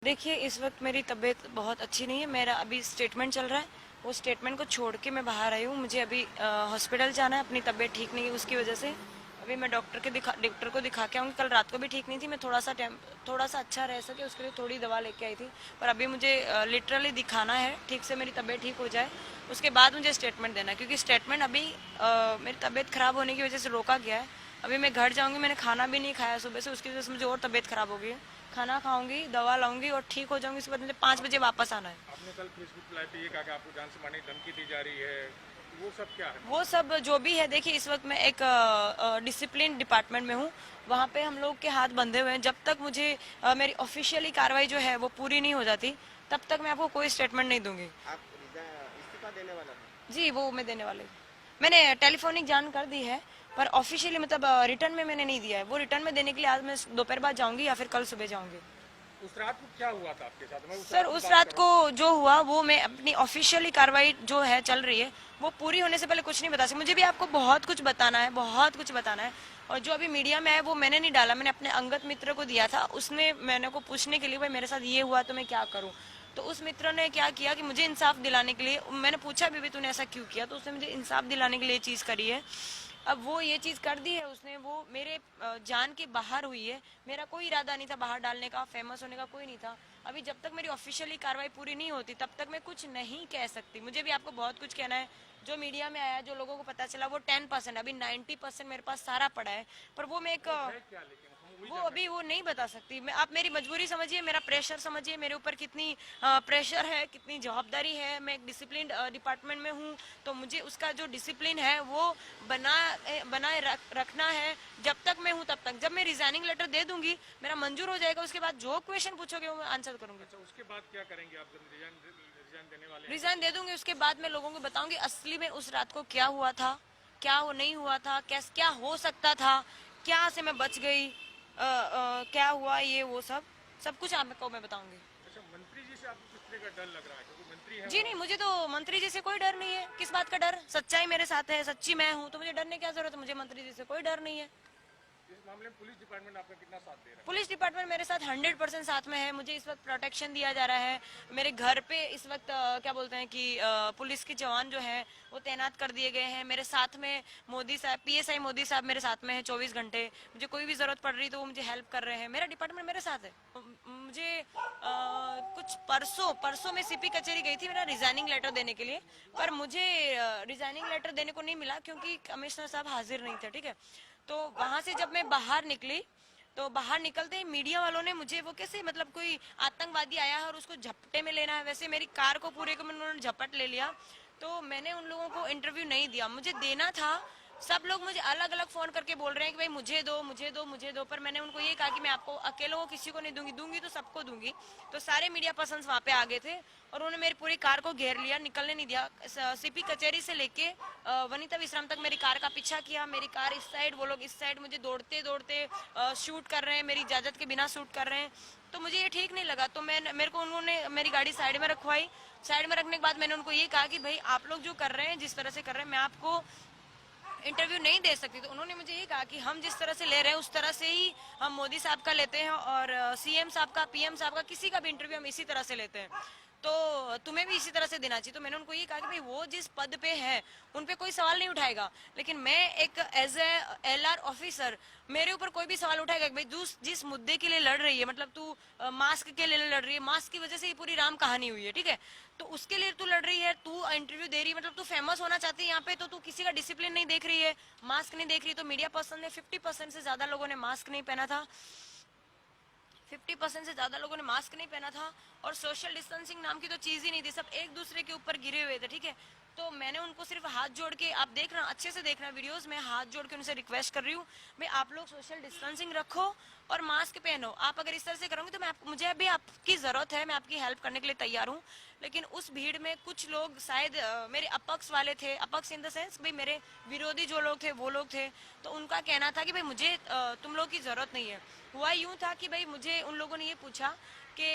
देखिए, इस वक्त मेरी तबीयत बहुत अच्छी नहीं है। मेरा अभी स्टेटमेंट चल रहा है। वो स्टेटमेंट को छोड़ के मैं बाहर आई हूँ। मुझे अभी हॉस्पिटल जाना है, अपनी तबीयत ठीक नहीं है उसकी वजह से। अभी मैं डॉक्टर को दिखा के आऊँगी। कल रात को भी ठीक नहीं थी। मैं थोड़ा सा अच्छा रह सके उसके लिए थोड़ी दवा लेके आई थी। पर अभी मुझे लिटरली दिखाना है, ठीक से मेरी तबीयत ठीक हो जाए, उसके बाद मुझे स्टेटमेंट देना है। क्योंकि स्टेटमेंट अभी मेरी तबीयत खराब होने की वजह से रोका गया है। अभी मैं घर जाऊँगी, मैंने खाना भी नहीं खाया सुबह से, उसकी वजह से मुझे और तबीयत खराब हो गई है। खाना खाऊंगी, दवा लाऊंगी और ठीक हो जाऊंगी। उसके बाद मुझे 5 बजे वापस आना है। आपने कल फेसबुक लाइव पे ये कहा कि आपको जान से मारने की धमकी दी जा रही है, वो सब क्या है? वो सब जो भी है, देखिए इस वक्त मैं एक डिसिप्लिन डिपार्टमेंट में हूँ। वहाँ पे हम लोग के हाथ बंधे हुए हैं। जब तक मुझे मेरी ऑफिशियली कार्रवाई जो है वो पूरी नहीं हो जाती, तब तक मैं आपको कोई स्टेटमेंट नहीं दूंगी। आप इस्तीफा देने वाला था? जी, वो मैं देने वाली हूँ। मैंने टेलीफोनिक जान कर दी है, पर ऑफिशियली मतलब रिटर्न में मैंने नहीं दिया है। वो रिटर्न में देने के लिए आज मैं दोपहर बाद जाऊंगी या फिर कल सुबह जाऊंगी। उस रात को क्या हुआ था आपके साथ? मैं उस सर, रात की उस बात रात कर को रहा हूँ। जो हुआ वो मैं अपनी ऑफिशियली कार्रवाई जो है चल रही है, वो पूरी होने से पहले कुछ नहीं बता सकती। मुझे भी आपको बहुत कुछ बताना है, बहुत कुछ बताना है। और जो अभी मीडिया में है वो मैंने नहीं डाला, मैंने अपने अंगत मित्र को दिया था। उसने मैंने को पूछने के लिए, भाई मेरे साथ ये हुआ तो मैं क्या करूं। तो उस मित्र ने क्या किया कि मुझे इंसाफ दिलाने के लिए, मैंने पूछा भी तूने ऐसा क्यों किया, तो उसने मुझे इंसाफ दिलाने के लिए चीज करी है। अब वो ये चीज कर दी है उसने, वो मेरे जान के बाहर हुई है। मेरा कोई इरादा नहीं था बाहर डालने का, फेमस होने का कोई नहीं था। अभी जब तक मेरी ऑफिशियली कार्रवाई पूरी नहीं होती तब तक मैं कुछ नहीं कह सकती। मुझे भी आपको बहुत कुछ कहना है। जो मीडिया में आया, जो लोगों को पता चला, वो 10%, अभी 90% मेरे पास सारा पड़ा है। पर वो मैं एक वो है क्या, लेकिन हम वही वो जानना अभी वो चाहते नहीं बता सकती मैं। आप मेरी मजबूरी समझिए, मेरा प्रेशर समझिए, मेरे ऊपर कितनी प्रेशर है, कितनी जवाबदारी है। मैं एक डिसिप्लिन डिपार्टमेंट में हूँ, तो मुझे उसका जो डिसिप्लिन है वो बनाए रखना है। जब तक मैं हूँ तब तक। जब मैं रिजाइनिंग लेटर दे दूंगी, मेरा मंजूर हो जाएगा, उसके बाद जो क्वेश्चन पूछोगे वो मैं आंसर करूंगी। हैं। अच्छा, उसके बाद क्या करेंगे आप जब रिजाइन देने वाले हैं रिजाइन तो? दे दूंगी, उसके बाद मैं लोगों को बताऊंगी असली में उस रात को क्या हुआ था, क्या वो नहीं हुआ था, क्या हो सकता था, क्या से मैं बच गई, क्या हुआ, ये वो सब सब कुछ आपको मैं बताऊंगी। अच्छा, मंत्री जी से आपको किस तरह का डर लग रहा है, क्योंकि मंत्री है जी वो? नहीं, मुझे तो मंत्री जी से कोई डर नहीं है। किस बात का डर? सच्चाई मेरे साथ है, सच्ची मैं हूँ, तो मुझे डरने की क्या जरूरत है। मुझे मंत्री जी से कोई डर नहीं है। इस मामले में पुलिस डिपार्टमेंट आपका कितना साथ दे रहा है? पुलिस डिपार्टमेंट मेरे साथ 100% साथ में है। मुझे इस वक्त प्रोटेक्शन दिया जा रहा है। मेरे घर पे इस वक्त क्या बोलते हैं कि पुलिस के जवान जो हैं वो तैनात कर दिए गए हैं। मेरे साथ में मोदी साहब, पीएसआई मोदी साहब मेरे साथ में है 24 घंटे। मुझे कोई भी जरूरत पड़ रही तो वो मुझे हेल्प कर रहे हैं। मेरा डिपार्टमेंट मेरे साथ है। मुझे कुछ परसों परसों मैं सीपी कचहरी गई थी मेरा रिजाइनिंग लेटर देने के लिए, पर मुझे रिजाइनिंग लेटर देने को नहीं मिला क्योंकि कमिश्नर साहब हाजिर नहीं थे। ठीक है, तो वहां से जब मैं बाहर निकली, तो बाहर निकलते ही मीडिया वालों ने मुझे, वो कैसे मतलब कोई आतंकवादी आया है और उसको झपटे में लेना है, वैसे मेरी कार को पूरे को उन्होंने झपट ले लिया। तो मैंने उन लोगों को इंटरव्यू नहीं दिया, मुझे देना था। सब लोग मुझे अलग अलग फोन करके बोल रहे हैं कि भाई मुझे दो, मुझे दो, मुझे दो, पर मैंने उनको ये कहा कि मैं आपको अकेलों को किसी को नहीं दूंगी, दूंगी तो सबको दूंगी। तो सारे मीडिया पर्सन वहां पे आ गए थे और उन्होंने मेरी पूरी कार को घेर लिया, निकलने नहीं दिया। सीपी कचहरी से लेके वनिता विश्राम तक मेरी कार का पीछा किया। मेरी कार इस साइड, वो लोग इस साइड, मुझे दौड़ते दौड़ते शूट कर रहे हैं, मेरी इजाजत के बिना शूट कर रहे हैं। तो मुझे ये ठीक नहीं लगा, तो मेरे को उन्होंने मेरी गाड़ी साइड में रखवाई। साइड में रखने के बाद मैंने उनको ये कहा कि भाई आप लोग जो कर रहे हैं, जिस तरह से कर रहे हैं, मैं आपको इंटरव्यू नहीं दे सकती। तो उन्होंने मुझे ये कहा कि हम जिस तरह से ले रहे हैं उस तरह से ही हम मोदी साहब का लेते हैं और सीएम साहब का, पीएम साहब का, किसी का भी इंटरव्यू हम इसी तरह से लेते हैं, तो तुम्हें भी इसी तरह से देना चाहिए। तो मैंने उनको ये कहा कि भाई वो जिस पद पे है उन पे कोई सवाल नहीं उठाएगा, लेकिन मैं एक एज ए एलआर ऑफिसर, मेरे ऊपर कोई भी सवाल उठाएगा कि भाई जिस मुद्दे के लिए लड़ रही है, मतलब तू मास्क के लिए लड़ रही है, मास्क की वजह से ही पूरी राम कहानी हुई है, ठीक है, तो उसके लिए तू लड़ रही है, तू इंटरव्यू दे रही है, मतलब तू फेमस होना चाहती है यहाँ पे, तो तू किसी का डिसिप्लिन नहीं देख रही है, मास्क नहीं देख रही। तो मीडिया पर्सन ने 50% से ज्यादा लोगों ने मास्क नहीं पहना था, 50% से ज्यादा लोगों ने मास्क नहीं पहना था, और सोशल डिस्टेंसिंग नाम की तो चीज ही नहीं थी, सब एक दूसरे के ऊपर गिरे हुए थे। ठीक है, तो मैंने उनको सिर्फ हाथ जोड़ के, आप देखना अच्छे से देखना वीडियोस में, हाथ जोड़ के उनसे रिक्वेस्ट कर रही हूँ, भाई आप लोग सोशल डिस्टेंसिंग रखो और मास्क पहनो। आप अगर इस तरह से करोगे तो मुझे अभी आपकी जरूरत है, मैं आपकी हेल्प करने के लिए तैयार हूँ। लेकिन उस भीड़ में कुछ लोग शायद मेरे अपक्ष वाले थे, अपक्ष इन द सेंस भाई मेरे विरोधी जो लोग थे वो लोग थे, तो उनका कहना था कि भाई मुझे तुम लोग की जरूरत नहीं है। हुआ यूं था कि भाई मुझे उन लोगों ने ये पूछा कि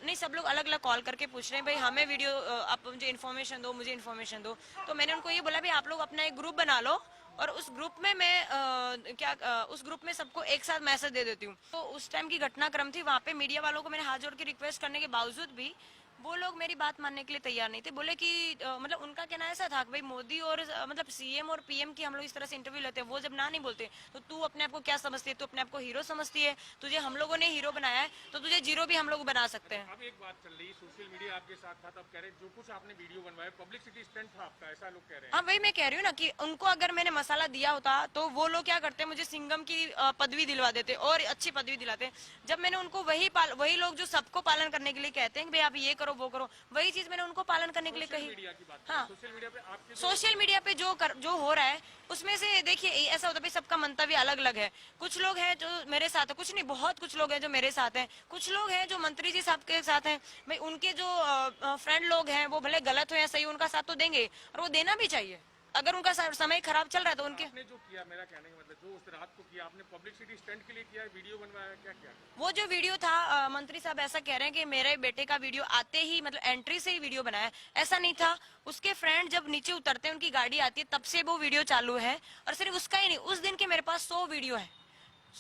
नहीं, सब लोग अलग अलग कॉल करके पूछ रहे हैं भाई हमें वीडियो आप मुझे इन्फॉर्मेशन दो, मुझे इन्फॉर्मेशन दो। तो मैंने उनको ये बोला भाई आप लोग अपना एक ग्रुप बना लो और उस ग्रुप में मैं उस ग्रुप में सबको एक साथ मैसेज दे देती हूँ। तो उस टाइम की घटनाक्रम थी, वहाँ पे मीडिया वालों को मैंने हाथ जोड़ के रिक्वेस्ट करने के बावजूद भी वो लोग मेरी बात मानने के लिए तैयार नहीं थे। बोले कि मतलब उनका कहना ऐसा था कि भाई मोदी और मतलब सीएम और पीएम की हम लोग इस तरह से इंटरव्यू लेते हैं, वो जब ना नहीं बोलते तो तू अपने आप को क्या समझती है, तू अपने आप को हीरो समझती है, तुझे हम लोगों ने हीरो बनाया है तो तुझे जीरो भी हम लोग बना सकते हैं। अब एक बात चल रही, सोशल मीडिया आपके साथ था, तब कह रहे जो कुछ आपने वीडियो बनवाया पब्लिसिटी स्टंट था आपका, ऐसा लोग कह रहे हैं। हाँ वही मैं कह रही हूँ ना कि उनको अगर मैंने मसाला दिया होता तो वो लोग क्या करते, मुझे सिंघम की पदवी दिलवा देते और अच्छी पदवी दिलाते। जब मैंने उनको वही लोग जो सबको पालन करने के लिए कहते हैं कि भाई आप ये करो वो करो, वही चीज मैंने उनको पालन करने के लिए कही। मीडिया की बात हाँ, सोशल मीडिया पे आपके सोशल मीडिया पे जो हो रहा है उसमें से देखिए ऐसा होता है भाई सबका मंतव्य अलग अलग है। कुछ लोग हैं जो मेरे साथ है, कुछ नहीं बहुत कुछ लोग हैं जो मेरे साथ हैं, कुछ लोग हैं जो मंत्री जी साहब के साथ हैं। भाई उनके जो फ्रेंड लोग हैं वो भले गलत हो या सही, उनका साथ तो देंगे और वो देना भी चाहिए। अगर उनका समय खराब चल रहा है तो उनके आपने जो किया, मेरा कहने का मतलब जो उस रात को किया आपने पब्लिसिटी स्टंट के लिए किया, वीडियो बनवाया, क्या किया? वो जो वीडियो था मंत्री साहब ऐसा कह रहे हैं कि मेरे बेटे का वीडियो आते ही मतलब एंट्री से ही वीडियो बनाया, ऐसा नहीं था। उसके फ्रेंड जब नीचे उतरते हैं, उनकी गाड़ी आती है, तब से वो वीडियो चालू है। और सिर्फ उसका ही नहीं, उस दिन के मेरे पास 100 वीडियो है,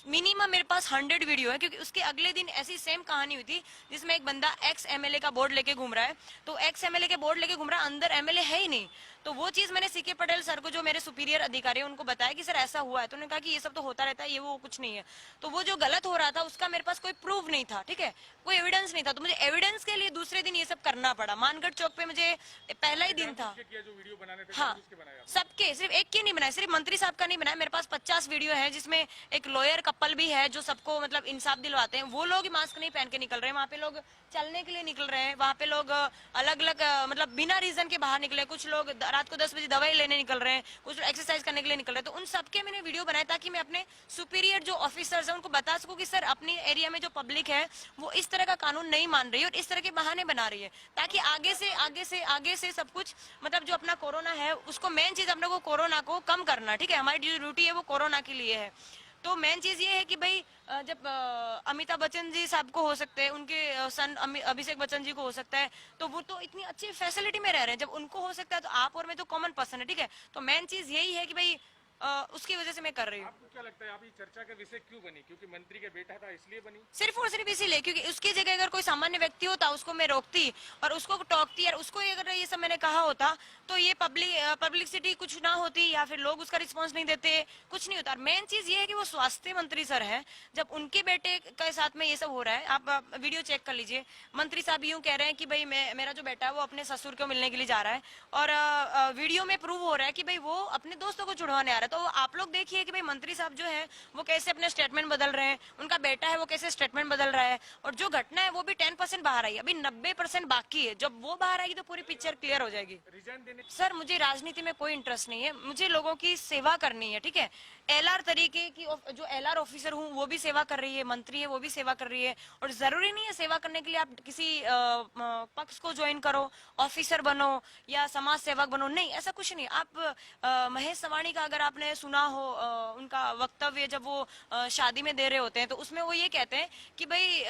मिनिमम मेरे पास 100 वीडियो है, क्योंकि उसके अगले दिन ऐसी सेम कहानी हुई थी जिसमें एक बंदा एक्स एमएलए का बोर्ड लेके घूम रहा है। तो एक्स एमएलए के बोर्ड लेके घूम रहा है, अंदर एमएलए है ही नहीं। तो वो चीज मैंने सीके पटेल सर को, जो मेरे सुपीरियर अधिकारी है, उनको बताया कि सर ऐसा हुआ है। तो उन्होंने कहा कि ये सब तो होता रहता है, ये वो कुछ नहीं है। तो वो जो गलत हो रहा था उसका मेरे पास कोई प्रूफ नहीं था, ठीक है, कोई एविडेंस नहीं था। तो मुझे एविडेंस के लिए दूसरे दिन ये सब करना पड़ा। मानगढ़ चौक पे मुझे पहला ही दिन था। किया जो वीडियो बनाने थे, हाँ, किसके बनाया? सबके, सिर्फ एक की नहीं बनाया, सिर्फ मंत्री साहब का नहीं बनाया। मेरे पास 50 वीडियो है जिसमें एक लॉयर कपल भी है जो सबको मतलब इंसाफ दिलवाते हैं। वो लोग मास्क नहीं पहन के निकल रहे हैं, वहाँ पे लोग चलने के लिए निकल रहे हैं, वहाँ पे लोग अलग अलग मतलब बिना रीजन के बाहर निकले। कुछ लोग रात को 10 बजे दवाई लेने निकल रहे हैं, कुछ लोग एक्सरसाइज करने के लिए निकल रहे हैं। तो उन सबके मैंने वीडियो बनाया ताकि मैं अपने सुपीरियर जो ऑफिसर्स हैं उनको बता सकूं कि सर अपनी एरिया में जो पब्लिक है वो इस तरह का कानून नहीं मान रही है और इस तरह के बहाने बना रही है, ताकि आगे से सब कुछ मतलब जो अपना कोरोना है उसको, मेन चीज हम लोग को कोरोना को कम करना, ठीक है, हमारी जो ड्यूटी है वो कोरोना के लिए है। तो मेन चीज ये है कि भाई जब अमिताभ बच्चन जी साहब को हो सकते हैं, उनके सन अभिषेक बच्चन जी को हो सकता है, तो वो तो इतनी अच्छी फैसिलिटी में रह रहे हैं। जब उनको हो सकता है तो आप और मैं तो कॉमन पर्सन है, ठीक है। तो मेन चीज यही है कि भाई उसकी वजह से मैं कर रही हूँ। आपको क्या लगता है आप ये चर्चा का विषय क्यों बनी? क्योंकि मंत्री का बेटा था इसलिए बनी? सिर्फ और सिर्फ इसीलिए क्योंकि उसकी जगह अगर कोई सामान्य व्यक्ति होता उसको मैं रोकती और उसको टोकती, और उसको अगर ये सब मैंने कहा होता तो ये पब्लिसिटी कुछ ना होती या फिर लोग उसका रिस्पांस नहीं देते, कुछ नहीं होता। मेन चीज ये है कि वो स्वास्थ्य मंत्री सर है, जब उनके बेटे के साथ में ये सब हो रहा है, आप वीडियो चेक कर लीजिए। मंत्री साहब यूं कह रहे हैं कि भाई मेरा जो बेटा है वो अपने ससुर को मिलने के लिए जा रहा है और वीडियो में प्रूव हो रहा है कि भाई वो अपने दोस्तों को छुड़वाने आ रहा है। तो आप लोग देखिए कि भाई मंत्री साहब जो है वो कैसे अपने स्टेटमेंट बदल रहे हैं, उनका बेटा है वो कैसे स्टेटमेंट बदल रहा है, और जो घटना है वो भी 10% बाहर आई, अभी 90% बाकी है। जब वो बाहर आएगी तो पूरी पिक्चर क्लियर हो जाएगी। रिजाइन देने सर मुझे राजनीति में कोई इंटरेस्ट नहीं है, मुझे लोगों की सेवा करनी है, ठीक है। एलआर तरीके की जो एलआर ऑफिसर हूँ वो भी सेवा कर रही है, मंत्री है वो भी सेवा कर रही है, और जरूरी नहीं है सेवा करने के लिए आप किसी पक्ष को ज्वाइन करो, ऑफिसर बनो या समाज सेवक बनो, नहीं, ऐसा कुछ नहीं। आप महेश सवाणी का अगर आपने सुना हो उनका वक्तव्य जब वो शादी में दे रहे होते हैं तो उसमें वो ये कहते हैं कि भाई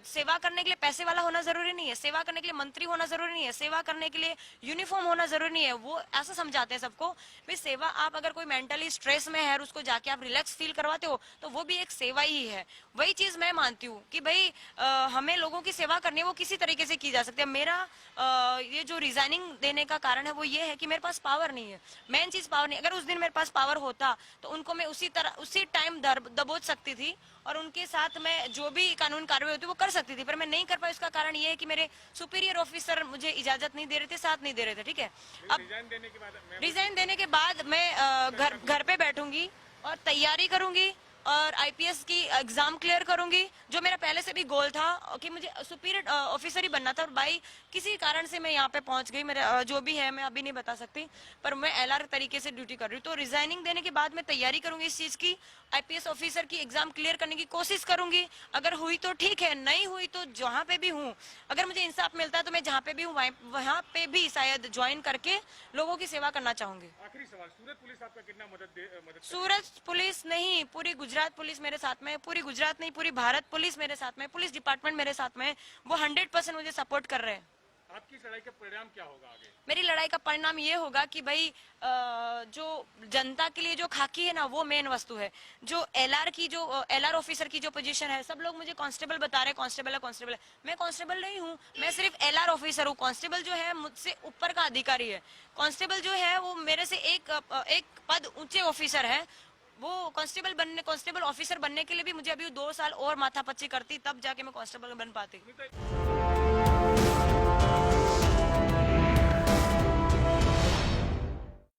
सेवा करने के लिए पैसे वाला होना जरूरी नहीं है, सेवा करने के लिए मंत्री होना जरूरी नहीं है, सेवा करने के लिए यूनिफॉर्म होना जरूरी नहीं है। वो ऐसा समझाते हैं सबको, भाई सेवा, आप अगर कोई मेंटली स्ट्रेस में है और उसको जाके आप रिलैक्स फील करवाते हो तो वो भी एक सेवा ही है। वही चीज मैं मानती हूँ कि भाई हमें लोगों की सेवा करनी है, वो किसी तरीके से की जा सकती है। मेरा ये जो रिजाइनिंग देने का कारण है वो ये है कि मेरे पास पावर नहीं है, मेन चीज पावर नहीं। अगर उस दिन मेरे पास पावर होता तो उनको मैं उसी टाइम दबोच सकती थी और उनके साथ में जो भी कानून कार्रवाई होती वो कर सकती थी, पर मैं नहीं कर पाई। उसका कारण ये है कि मेरे सुपीरियर ऑफिसर मुझे इजाजत नहीं दे रहे थे, साथ नहीं दे रहे थे, ठीक है। अब रिजाइन देने के बाद मैं घर पे बैठूंगी और तैयारी करूंगी और आईपीएस की एग्जाम क्लियर करूंगी, जो मेरा पहले से भी गोल था कि मुझे सुपीरियर ऑफिसर ही बनना था। और भाई किसी कारण से मैं यहाँ पे पहुंच गई, मेरा जो भी है मैं अभी नहीं बता सकती, पर मैं एलआर तरीके से ड्यूटी कर रही हूँ। तो रिजाइनिंग देने के बाद मैं तैयारी करूंगी इस चीज की, आईपीएस ऑफिसर की एग्जाम क्लियर करने की कोशिश करूंगी। अगर हुई तो ठीक है, नहीं हुई तो जहाँ पे भी हूँ, अगर मुझे इंसाफ मिलता है तो मैं जहाँ पे भी हूँ वहाँ पे भी शायद ज्वाइन करके लोगों की सेवा करना चाहूंगी। आखिरी सवाल, सूरत पुलिस आपका कितना मदद सूरत पुलिस नहीं, पूरी गुजरात गुजरात पुलिस मेरे साथ में है, पूरी गुजरात नहीं पूरी भारत पुलिस मेरे साथ में है, पुलिस डिपार्टमेंट मेरे साथ में है, वो 100% मुझे सपोर्ट कर रहे हैं। आपकी लड़ाई का परिणाम क्या होगा आगे? मेरी लड़ाई का परिणाम ये होगा कि भाई जो जनता के लिए जो खाकी है ना वो मेन वस्तु है। जो एलआर ऑफिसर की जो पोजीशन है, सब लोग मुझे कांस्टेबल बता रहे हैं, कांस्टेबल है कांस्टेबल है। मैं कांस्टेबल नहीं हूँ, मैं सिर्फ एलआर ऑफिसर हूँ। कांस्टेबल जो है मुझसे ऊपर का अधिकारी है। कांस्टेबल जो है वो मेरे से एक पद ऊंचे ऑफिसर है। वो कांस्टेबल ऑफिसर बनने के लिए भी मुझे अभी 2 साल और माथापच्ची करती, तब जाके मैं कांस्टेबल बन पाती।